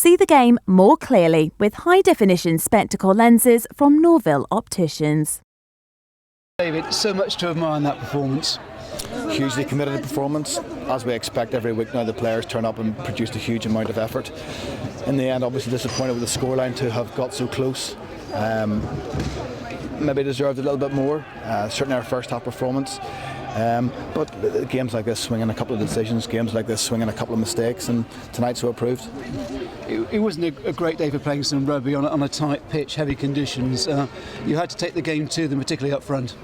See the game more clearly with high-definition spectacle lenses from Norville Opticians. David, so much to admire in that performance. Hugely committed performance. As we expect every week now, the players turn up and produced a huge amount of effort. In the end, obviously disappointed with the scoreline to have got so close. Maybe deserved a little bit more, certainly our first half performance. But games like this swing in a couple of decisions, games like this swing in a couple of mistakes, and tonight so it proved. It wasn't a great day for playing some rugby on a tight pitch, heavy conditions. You had to take the game to them, particularly up front.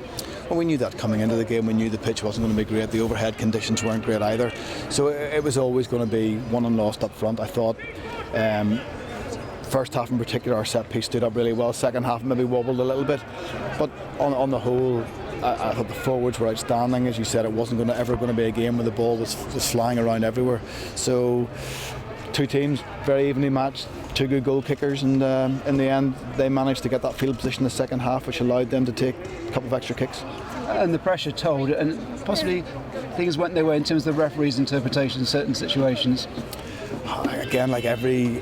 Well, we knew that coming into the game. We knew the pitch wasn't going to be great. The overhead conditions weren't great either. So it was always going to be won and lost up front. I thought first half in particular, our set piece stood up really well. Second half maybe wobbled a little bit. But on the whole, I thought the forwards were outstanding. As you said, it wasn't ever going to be a game where the ball was flying around everywhere. So two teams, very evenly matched, two good goal kickers, and in the end they managed to get that field position in the second half, which allowed them to take a couple of extra kicks. And the pressure told, and possibly things went their way in terms of the referee's interpretation in certain situations. Again, like every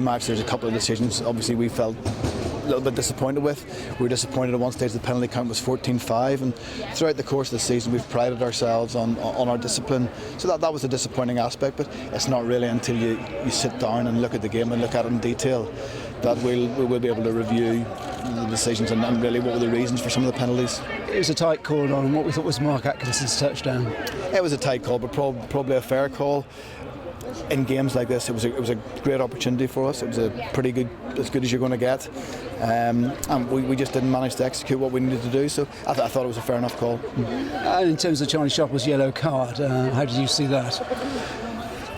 match, there's a couple of decisions obviously we felt a little bit disappointed with. We were disappointed at one stage the penalty count was 14-5, and throughout the course of the season we've prided ourselves on our discipline, so that was a disappointing aspect. But it's not really until you sit down and look at the game and look at it in detail that we will be able to review the decisions and really what were the reasons for some of the penalties. It was a tight call on what we thought was Mark Atkinson's touchdown. It was a tight call, but probably a fair call. In games like this, it was a great opportunity for us. It was a pretty good, as good as you're going to get, and we just didn't manage to execute what we needed to do. So I thought it was a fair enough call. And in terms of Charlie Sharple's yellow card, how did you see that?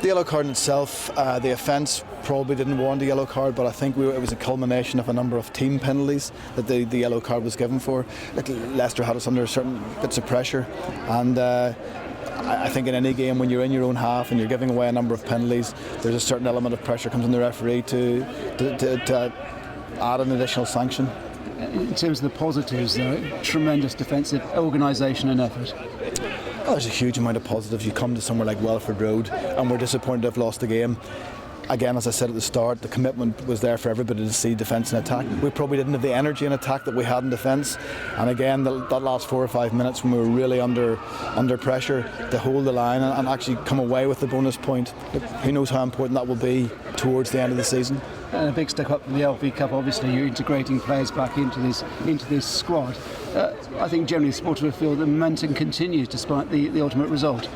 The yellow card in itself, the offence probably didn't warrant a yellow card, but I think it was a culmination of a number of team penalties that the yellow card was given for. Leicester had us under certain bits of pressure, and I think in any game when you're in your own half and you're giving away a number of penalties, there's a certain element of pressure comes on the referee to add an additional sanction. In terms of the positives, though, tremendous defensive organisation and effort. Well, there's a huge amount of positives. You come to somewhere like Welford Road and we're disappointed to have lost the game. Again, as I said at the start, the commitment was there for everybody to see defence and attack. We probably didn't have the energy in attack that we had in defence. And again, that last 4 or 5 minutes when we were really under pressure to hold the line and actually come away with the bonus point. Who knows how important that will be towards the end of the season. And a big step up from the LV Cup. Obviously, you're integrating players back into this squad. I think generally, supporters will feel the momentum continues despite the ultimate result.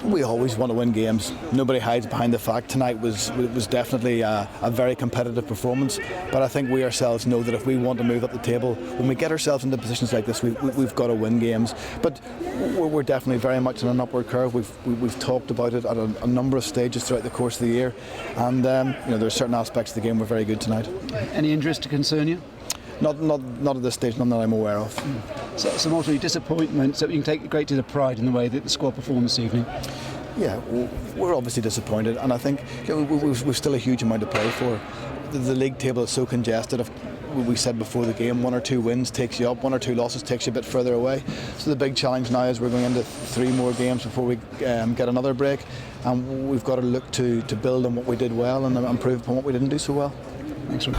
We always want to win games. Nobody hides behind the fact tonight was definitely a very competitive performance, but I think we ourselves know that if we want to move up the table, when we get ourselves into positions like this, we've got to win games. But we're definitely very much on an upward curve. We've talked about it at a number of stages throughout the course of the year, and there are certain aspects of the game we're very good tonight. Any injuries to concern you? Not at this stage, none that I'm aware of. So some ultimately disappointment, so you can take a great deal of pride in the way that the squad performed this evening. Yeah, we're obviously disappointed, and I think we've still a huge amount to play for. The league table is so congested. We said before the game, 1 or 2 wins takes you up, 1 or 2 losses takes you a bit further away. So the big challenge now is we're going into 3 more games before we get another break, and we've got to look to build on what we did well and improve upon what we didn't do so well. Thanks, Rob.